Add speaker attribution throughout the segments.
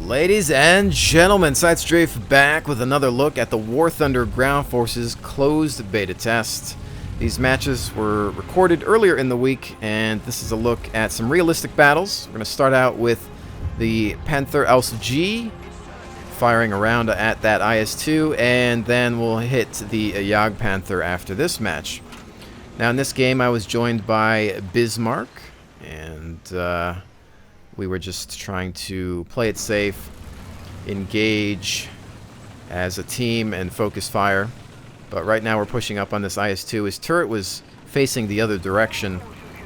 Speaker 1: Ladies and gentlemen, SideStrafe back with another look at the War Thunder Ground Forces closed beta test. These matches were recorded earlier in the week, and this is a look at some realistic battles. We're going to start out with the Panther Ausf firing around at that IS-2, and then we'll hit the JagdPanther after this match. Now in this game I was joined by Bismarck, and we were just trying to play it safe, engage as a team, and focus fire. But right now we're pushing up on this IS-2. His turret was facing the other direction,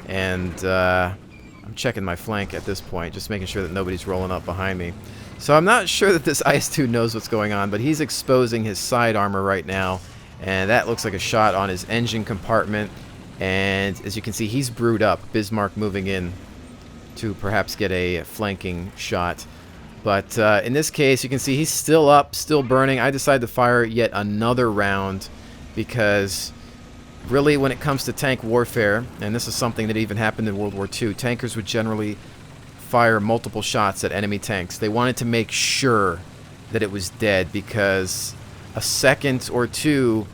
Speaker 1: and I'm checking my flank at this point, just making sure that nobody's rolling up behind me. So I'm not sure that this IS-2 knows what's going on, but he's exposing his side armor right now, and that looks like a shot on his engine compartment. And as you can see, he's brewed up. Bismarck moving in to perhaps get a flanking shot. But in this case, you can see he's still up, still burning. I decided to fire yet another round because really when it comes to tank warfare, and this is something that even happened in World War II, tankers would generally fire multiple shots at enemy tanks. They wanted to make sure that it was dead, because a second or two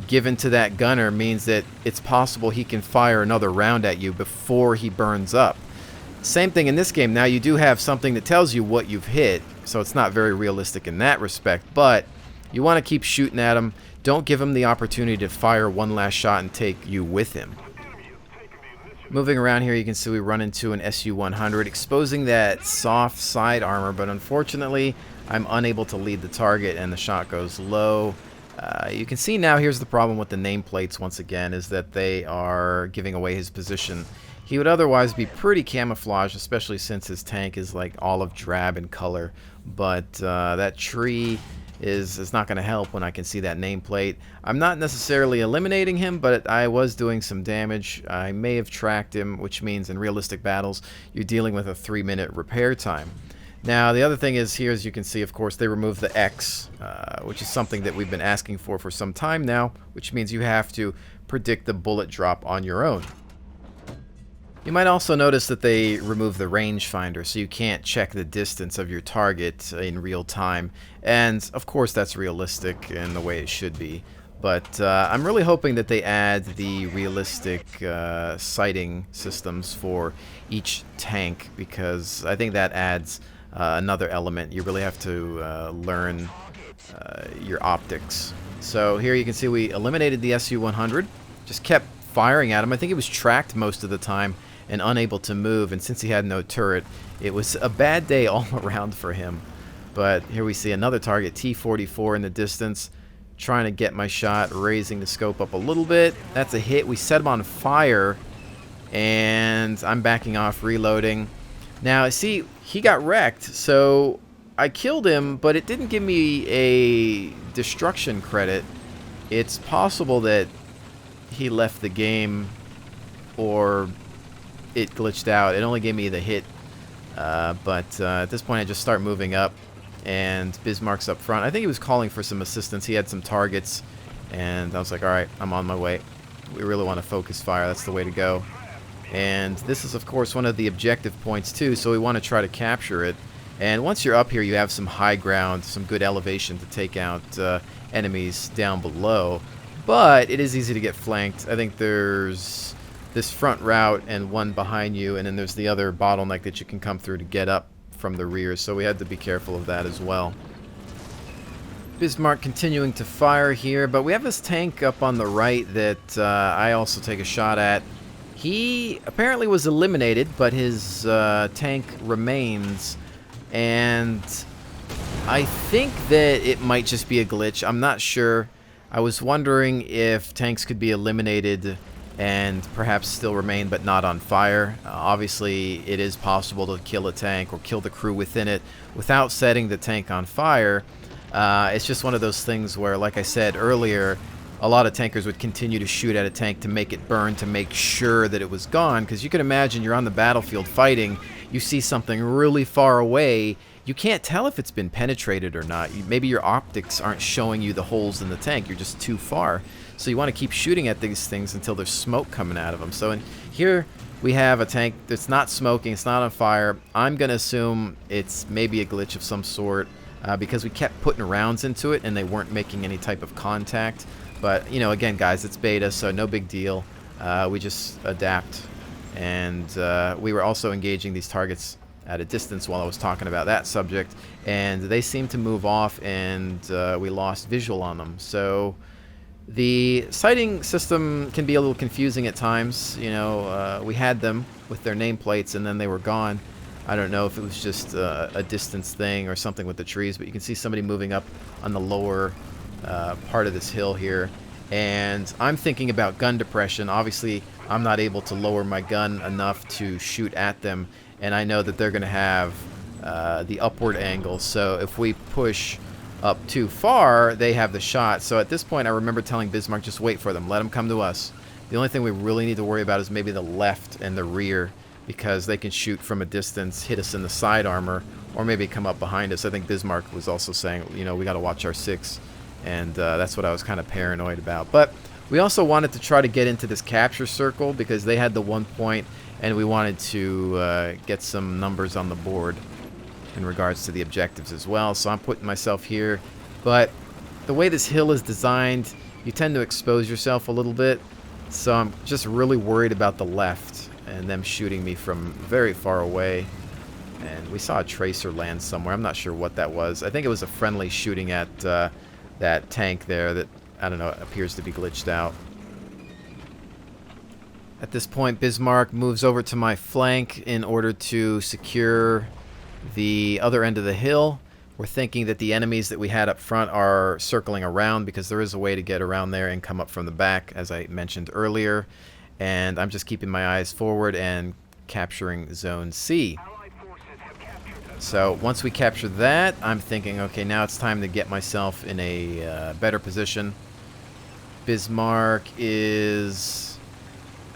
Speaker 1: given to that gunner means that it's possible he can fire another round at you before he burns up. Same thing in this game. Now you do have something that tells you what you've hit, so it's not very realistic in that respect, but you want to keep shooting at him. Don't give him the opportunity to fire one last shot and take you with him. Moving around here, you can see we run into an Su-100 exposing that soft side armor, but unfortunately I'm unable to lead the target and the shot goes low. You can see now, here's the problem with the nameplates once again, is that they are giving away his position. He would otherwise be pretty camouflaged, especially since his tank is like olive drab in color. But that tree is not going to help when I can see that nameplate. I'm not necessarily eliminating him, but I was doing some damage. I may have tracked him, which means in realistic battles, you're dealing with a 3-minute repair time. Now, the other thing is here, as you can see, of course, they removed the X, which is something that we've been asking for some time now, which means you have to predict the bullet drop on your own. You might also notice that they removed the rangefinder, so you can't check the distance of your target in real time. And, of course, that's realistic in the way it should be. But I'm really hoping that they add the realistic sighting systems for each tank, because I think that adds another element. You really have to learn your optics. So here you can see we eliminated the Su-100, just kept firing at him. I think he was tracked most of the time and unable to move, and since he had no turret, it was a bad day all around for him. But here we see another target, T-44 in the distance, trying to get my shot, raising the scope up a little bit. That's a hit. We set him on fire, and I'm backing off, reloading. Now, see, he got wrecked, so I killed him, but it didn't give me a destruction credit. It's possible that he left the game, or it glitched out. It only gave me the hit, but at this point I just start moving up, and Bismarck's up front. I think he was calling for some assistance. He had some targets, and I was like, alright, I'm on my way. We really want to focus fire. That's the way to go. And this is, of course, one of the objective points too, so we want to try to capture it. And once you're up here, you have some high ground, some good elevation to take out enemies down below. But it is easy to get flanked. I think there's this front route and one behind you, and then there's the other bottleneck that you can come through to get up from the rear, so we had to be careful of that as well. Bismarck continuing to fire here, but we have this tank up on the right that I also take a shot at. He apparently was eliminated, but his tank remains, and I think that it might just be a glitch. I'm not sure. I was wondering if tanks could be eliminated and perhaps still remain but not on fire. Obviously, it is possible to kill a tank or kill the crew within it without setting the tank on fire. It's just one of those things where, like I said earlier, a lot of tankers would continue to shoot at a tank to make it burn, to make sure that it was gone, because you can imagine you're on the battlefield fighting, you see something really far away, you can't tell if it's been penetrated or not. Maybe your optics aren't showing you the holes in the tank. You're just too far. So you want to keep shooting at these things until there's smoke coming out of them. So in here we have a tank that's not smoking. It's not on fire. I'm going to assume it's maybe a glitch of some sort because we kept putting rounds into it and they weren't making any type of contact. But, you know, again, guys, it's beta, so no big deal. We just adapt. And we were also engaging these targets at a distance while I was talking about that subject, and they seemed to move off, and we lost visual on them. So the sighting system can be a little confusing at times. You know, we had them with their nameplates, and then they were gone. I don't know if it was just a distance thing or something with the trees, but you can see somebody moving up on the lower part of this hill here. And I'm thinking about gun depression. Obviously, I'm not able to lower my gun enough to shoot at them, and I know that they're going to have the upward angle. So if we push up too far, they have the shot. So at this point, I remember telling Bismarck, just wait for them. Let them come to us. The only thing we really need to worry about is maybe the left and the rear, because they can shoot from a distance, hit us in the side armor, or maybe come up behind us. I think Bismarck was also saying, you know, we got to watch our 6. And that's what I was kind of paranoid about. But we also wanted to try to get into this capture circle because they had the 1 point, and we wanted to get some numbers on the board in regards to the objectives as well. So I'm putting myself here. But the way this hill is designed, you tend to expose yourself a little bit. So I'm just really worried about the left and them shooting me from very far away. And we saw a tracer land somewhere. I'm not sure what that was. I think it was a friendly shooting at that tank there that, I don't know, appears to be glitched out. At this point, Bismarck moves over to my flank in order to secure the other end of the hill. We're thinking that the enemies that we had up front are circling around because there is a way to get around there and come up from the back, as I mentioned earlier. And I'm just keeping my eyes forward and capturing Zone C. So once we capture that, I'm thinking, okay, now it's time to get myself in a better position. Bismarck is,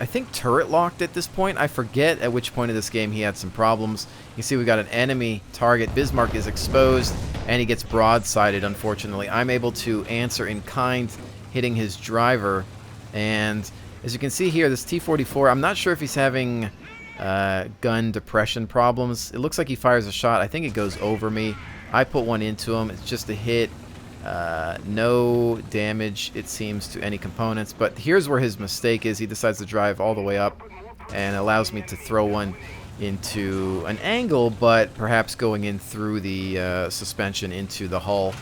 Speaker 1: I think, turret locked at this point. I forget at which point of this game he had some problems. You see we got an enemy target. Bismarck is exposed, and he gets broadsided, unfortunately. I'm able to answer in kind, hitting his driver. And as you can see here, this T-44, I'm not sure if he's having gun depression problems. It looks like he fires a shot. I think it goes over me. I put one into him. It's just a hit. No damage, it seems, to any components. But here's where his mistake is. He decides to drive all the way up and allows me to throw one into an angle, but perhaps going in through the suspension into the hull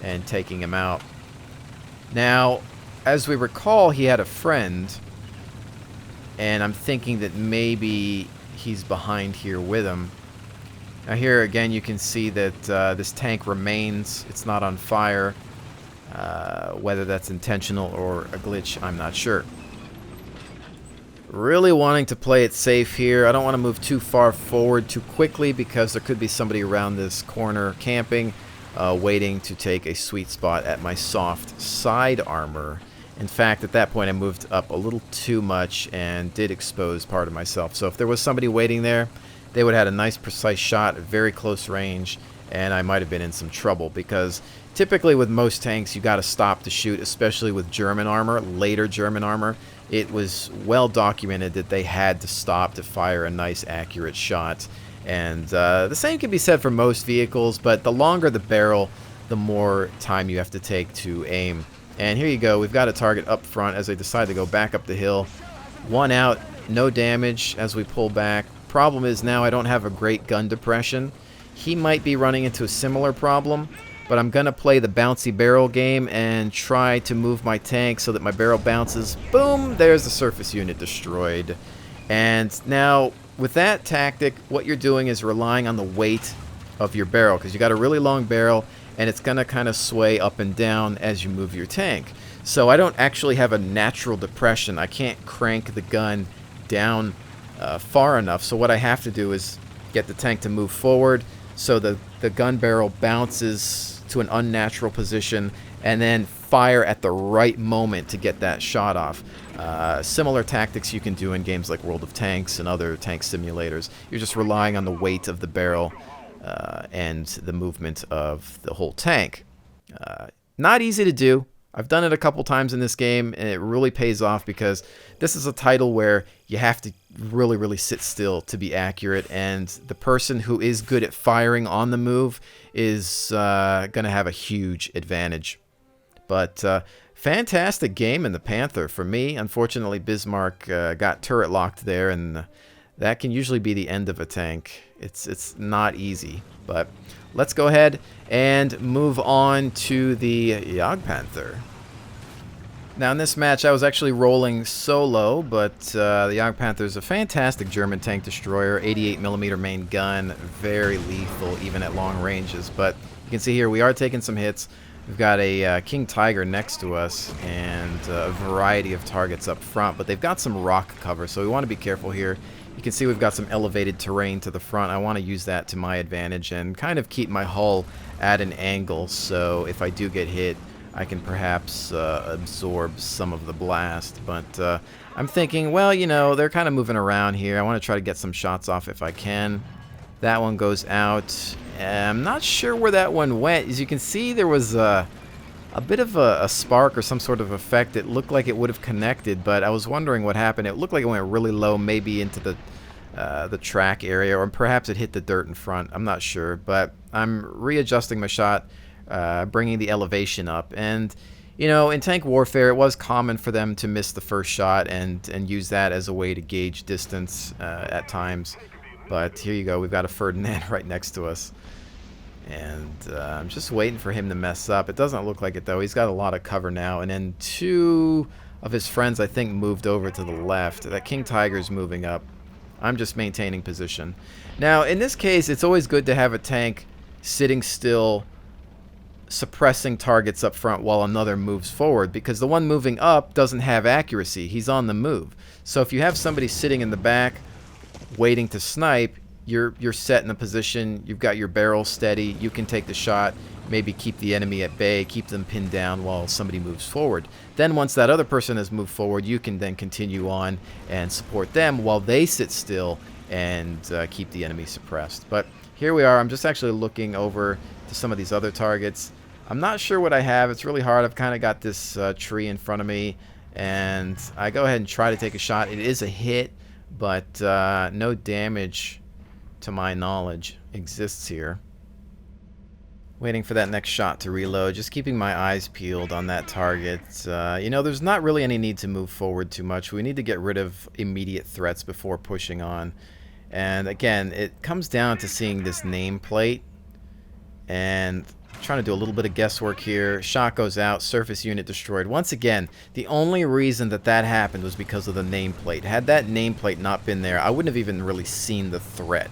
Speaker 1: and taking him out. Now, as we recall, he had a friend, and I'm thinking that maybe he's behind here with him. Now here again you can see that this tank remains. It's not on fire. Whether that's intentional or a glitch, I'm not sure. Really wanting to play it safe here. I don't want to move too far forward too quickly because there could be somebody around this corner camping, waiting to take a sweet spot at my soft side armor. In fact, at that point, I moved up a little too much and did expose part of myself. So if there was somebody waiting there, they would have had a nice precise shot at very close range, and I might have been in some trouble because typically with most tanks, you got to stop to shoot, especially with German armor, later German armor. It was well documented that they had to stop to fire a nice accurate shot. And the same can be said for most vehicles, but the longer the barrel, the more time you have to take to aim. And here you go, we've got a target up front as I decide to go back up the hill. One out, no damage as we pull back. Problem is now I don't have a great gun depression. He might be running into a similar problem, but I'm going to play the bouncy barrel game and try to move my tank so that my barrel bounces. Boom, there's the surface unit destroyed. And now with that tactic, what you're doing is relying on the weight of your barrel because you got a really long barrel, and it's going to kind of sway up and down as you move your tank. So I don't actually have a natural depression. I can't crank the gun down far enough. So what I have to do is get the tank to move forward so the gun barrel bounces to an unnatural position and then fire at the right moment to get that shot off. Similar tactics you can do in games like World of Tanks and other tank simulators. You're just relying on the weight of the barrel and the movement of the whole tank. Not easy to do. I've done it a couple times in this game, and it really pays off because this is a title where you have to really, really sit still to be accurate, and the person who is good at firing on the move is going to have a huge advantage. But fantastic game in the Panther. For me, unfortunately, Bismarck got turret locked there, and that can usually be the end of a tank. It's not easy, but let's go ahead and move on to the JagdPanther. Now in this match I was actually rolling solo, but the JagdPanther is a fantastic German tank destroyer, 88mm main gun, very lethal even at long ranges. But you can see here we are taking some hits. We've got a King Tiger next to us and a variety of targets up front, but they've got some rock cover, so we want to be careful here. You can see we've got some elevated terrain to the front. I want to use that to my advantage and kind of keep my hull at an angle, so if I do get hit, I can perhaps absorb some of the blast. But I'm thinking, well, you know, they're kind of moving around here. I want to try to get some shots off if I can. That one goes out. I'm not sure where that one went. As you can see, there was a bit of a spark or some sort of effect. It looked like it would have connected, but I was wondering what happened. It looked like it went really low, maybe into the track area, or perhaps it hit the dirt in front. I'm not sure, but I'm readjusting my shot, bringing the elevation up. And you know, in tank warfare, it was common for them to miss the first shot and use that as a way to gauge distance at times. But here you go, we've got a Ferdinand right next to us. And I'm just waiting for him to mess up. It doesn't look like it, though. He's got a lot of cover now. And then two of his friends, I think, moved over to the left. That King Tiger's moving up. I'm just maintaining position. Now, in this case, it's always good to have a tank sitting still, suppressing targets up front while another moves forward, because the one moving up doesn't have accuracy. He's on the move. So if you have somebody sitting in the back waiting to snipe, you're set in a position, you've got your barrel steady, you can take the shot, maybe keep the enemy at bay, keep them pinned down while somebody moves forward. Then once that other person has moved forward, you can then continue on and support them while they sit still and keep the enemy suppressed. But here we are. I'm just actually looking over to some of these other targets. I'm not sure what I have. It's really hard. I've kind of got this tree in front of me, and I go ahead and try to take a shot. It is a hit, but no damage to my knowledge exists here. Waiting for that next shot to reload, just keeping my eyes peeled on that target. You know, there's not really any need to move forward too much. We need to get rid of immediate threats before pushing on. And again, it comes down to seeing this nameplate and trying to do a little bit of guesswork here. Shot goes out, surface unit destroyed. Once again, the only reason that that happened was because of the nameplate. Had that nameplate not been there, I wouldn't have even really seen the threat.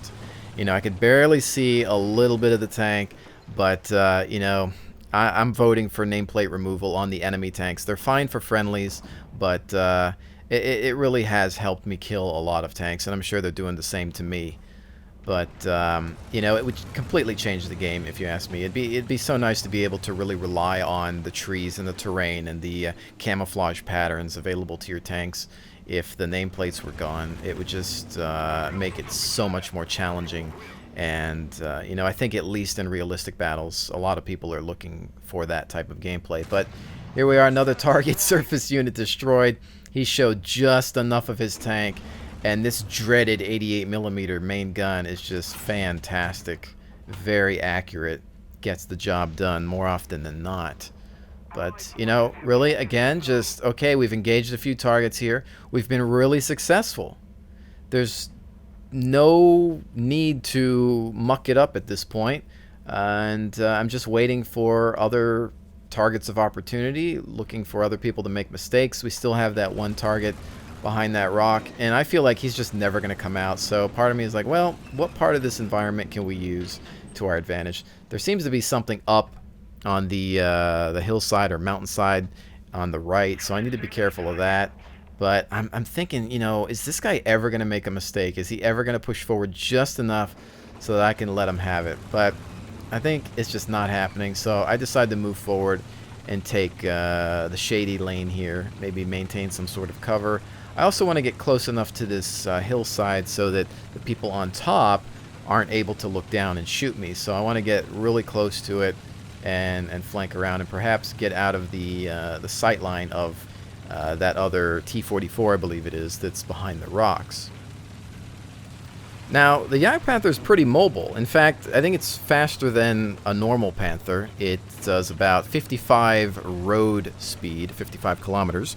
Speaker 1: You know, I could barely see a little bit of the tank, but, you know, I'm voting for nameplate removal on the enemy tanks. They're fine for friendlies, but it really has helped me kill a lot of tanks, and I'm sure they're doing the same to me. But, you know, it would completely change the game, if you ask me. It'd be so nice to be able to really rely on the trees and the terrain and the camouflage patterns available to your tanks. If the nameplates were gone, it would just make it so much more challenging. And, you know, I think at least in realistic battles, a lot of people are looking for that type of gameplay. But here we are, another target surface unit destroyed. He showed just enough of his tank. And this dreaded 88mm main gun is just fantastic. Very accurate. Gets the job done more often than not. But, you know, really, again, just, okay, we've engaged a few targets here. We've been really successful. There's no need to muck it up at this point. And I'm just waiting for other targets of opportunity, looking for other people to make mistakes. We still have that one target behind that rock, and I feel like he's just never going to come out. So part of me is like, well, what part of this environment can we use to our advantage? There seems to be something up on the hillside or mountainside on the right, so I need to be careful of that. But I'm thinking, you know, is this guy ever going to make a mistake? Is he ever going to push forward just enough so that I can let him have it? But I think it's just not happening, so I decided to move forward and take the shady lane here, maybe maintain some sort of cover. I also want to get close enough to this hillside so that the people on top aren't able to look down and shoot me. So I want to get really close to it and flank around and perhaps get out of the sight line of that other T-44, I believe it is, that's behind the rocks. Now, the JagdPanther is pretty mobile. In fact, I think it's faster than a normal Panther. It does about 55 road speed, 55 kilometers.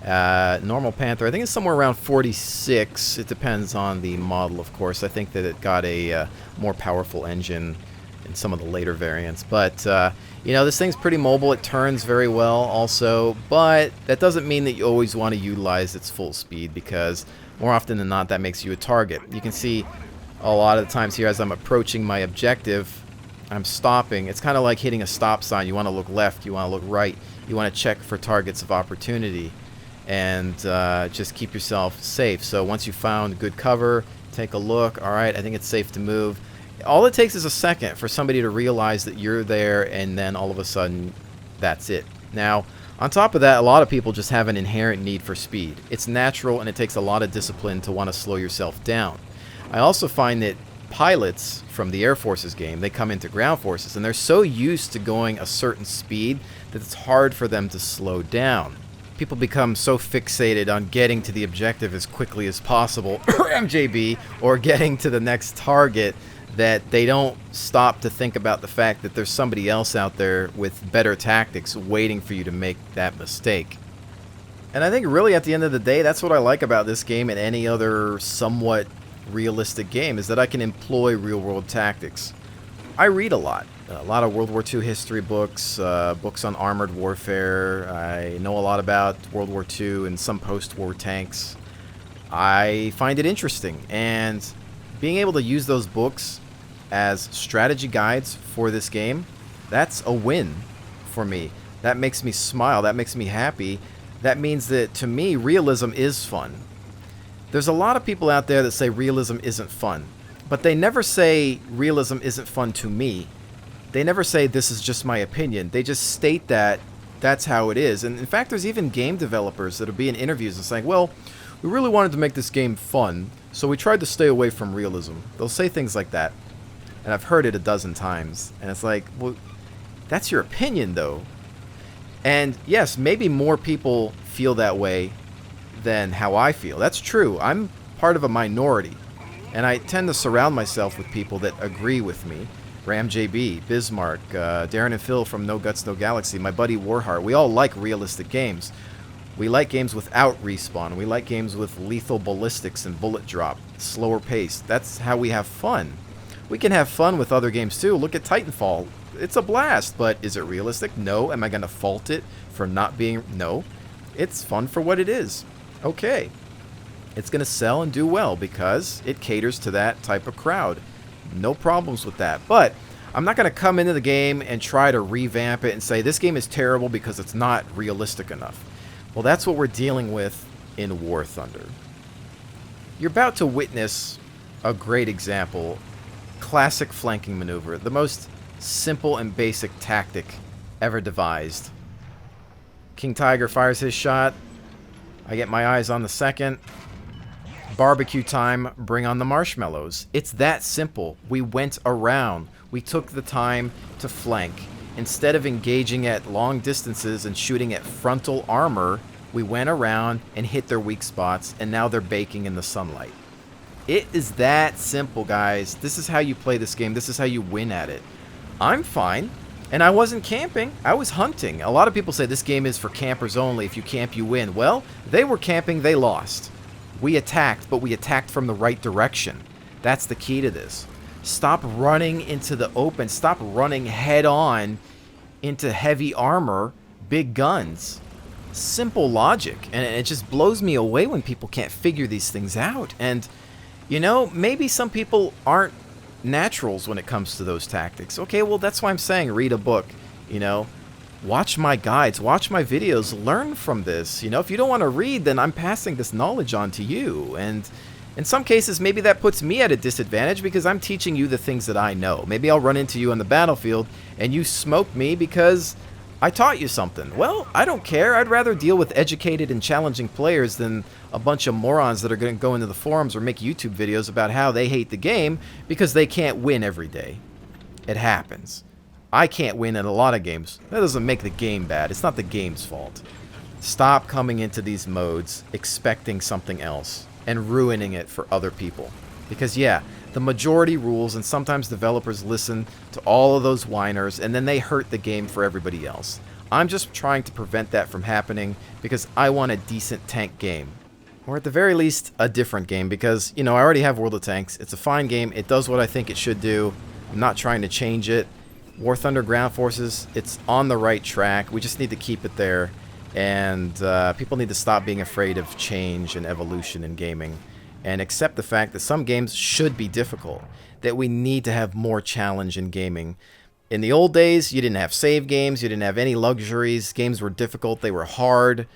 Speaker 1: Normal Panther, I think it's somewhere around 46. It depends on the model, of course. I think that it got a more powerful engine in some of the later variants. But, you know, this thing's pretty mobile. It turns very well also. But that doesn't mean that you always want to utilize its full speed, because more often than not, that makes you a target. You can see a lot of the times here as I'm approaching my objective, I'm stopping. It's kind of like hitting a stop sign. You want to look left, you want to look right, you want to check for targets of opportunity, and just keep yourself safe. So once you found good cover, take a look. All right, I think it's safe to move. All it takes is a second for somebody to realize that you're there, and then all of a sudden, that's it. Now, on top of that, a lot of people just have an inherent need for speed. It's natural, and it takes a lot of discipline to want to slow yourself down. I also find that pilots from the Air Force's game, they come into ground forces, and they're so used to going a certain speed that it's hard for them to slow down. People become so fixated on getting to the objective as quickly as possible, or MJB, or getting to the next target, that they don't stop to think about the fact that there's somebody else out there with better tactics waiting for you to make that mistake. And I think really at the end of the day, that's what I like about this game and any other somewhat realistic game, is that I can employ real-world tactics. I read a lot of World War II history books, books on armored warfare. I know a lot about World War II and some post-war tanks. I find it interesting, and being able to use those books as strategy guides for this game, that's a win for me. That makes me smile. That makes me happy. That means that, to me, realism is fun. There's a lot of people out there that say realism isn't fun, but they never say realism isn't fun to me. They never say this is just my opinion. They just state that that's how it is. And in fact, there's even game developers that'll be in interviews and saying, well, we really wanted to make this game fun, so we tried to stay away from realism. They'll say things like that. And I've heard it a dozen times. And it's like, well, that's your opinion, though. And yes, maybe more people feel that way than how I feel. That's true. I'm part of a minority. And I tend to surround myself with people that agree with me. Ram JB, Bismarck, Darren and Phil from No Guts, No Galaxy, my buddy Warheart. We all like realistic games. We like games without respawn. We like games with lethal ballistics and bullet drop, slower pace. That's how we have fun. We can have fun with other games too. Look at Titanfall. It's a blast, but is it realistic? No. Am I going to fault it for not being? No. It's fun for what it is. Okay. It's going to sell and do well because it caters to that type of crowd. No problems with that. But I'm not going to come into the game and try to revamp it and say this game is terrible because it's not realistic enough. Well, that's what we're dealing with in War Thunder. You're about to witness a great example. Classic flanking maneuver. The most simple and basic tactic ever devised. King Tiger fires his shot. I get my eyes on the second. Barbecue time, bring on the marshmallows. It's that simple. We went around. We took the time to flank. Instead of engaging at long distances and shooting at frontal armor, we went around and hit their weak spots, and now they're baking in the sunlight. It is that simple, guys. This is how you play this game. This is how you win at it. I'm fine. And I wasn't camping. I was hunting. A lot of people say this game is for campers only. If you camp, you win. Well, they were camping. They lost. We attacked, but we attacked from the right direction. That's the key to this. Stop running into the open. Stop running head on into heavy armor, big guns. Simple logic. And it just blows me away when people can't figure these things out. And you know, maybe some people aren't naturals when it comes to those tactics. Okay, well, that's why I'm saying read a book, you know. Watch my guides, watch my videos, learn from this. You know, if you don't want to read, then I'm passing this knowledge on to you. And in some cases, maybe that puts me at a disadvantage because I'm teaching you the things that I know. Maybe I'll run into you on the battlefield and you smoke me because I taught you something. Well, I don't care. I'd rather deal with educated and challenging players than a bunch of morons that are going to go into the forums or make YouTube videos about how they hate the game because they can't win every day. It happens. I can't win in a lot of games. That doesn't make the game bad. It's not the game's fault. Stop coming into these modes expecting something else and ruining it for other people. Because yeah, the majority rules, and sometimes developers listen to all of those whiners and then they hurt the game for everybody else. I'm just trying to prevent that from happening because I want a decent tank game. Or at the very least, a different game because, you know, I already have World of Tanks. It's a fine game. It does what I think it should do. I'm not trying to change it. War Thunder Ground Forces, it's on the right track. We just need to keep it there. And people need to stop being afraid of change and evolution in gaming and accept the fact that some games should be difficult, that we need to have more challenge in gaming. In the old days, you didn't have save games, you didn't have any luxuries. Games were difficult, they were hard,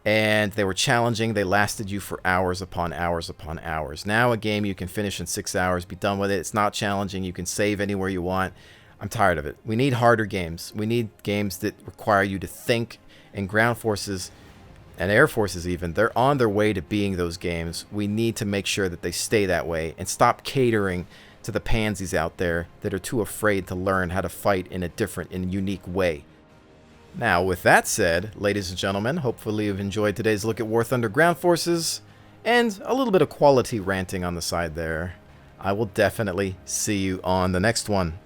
Speaker 1: and they were challenging. They lasted you for hours upon hours upon hours. Now a game you can finish in 6 hours, be done with it. It's not challenging. You can save anywhere you want. I'm tired of it. We need harder games. We need games that require you to think, and Ground Forces and Air Forces even, they're on their way to being those games. We need to make sure that they stay that way and stop catering to the pansies out there that are too afraid to learn how to fight in a different and unique way. Now, with that said, ladies and gentlemen, hopefully you've enjoyed today's look at War Thunder Ground Forces and a little bit of quality ranting on the side there. I will definitely see you on the next one.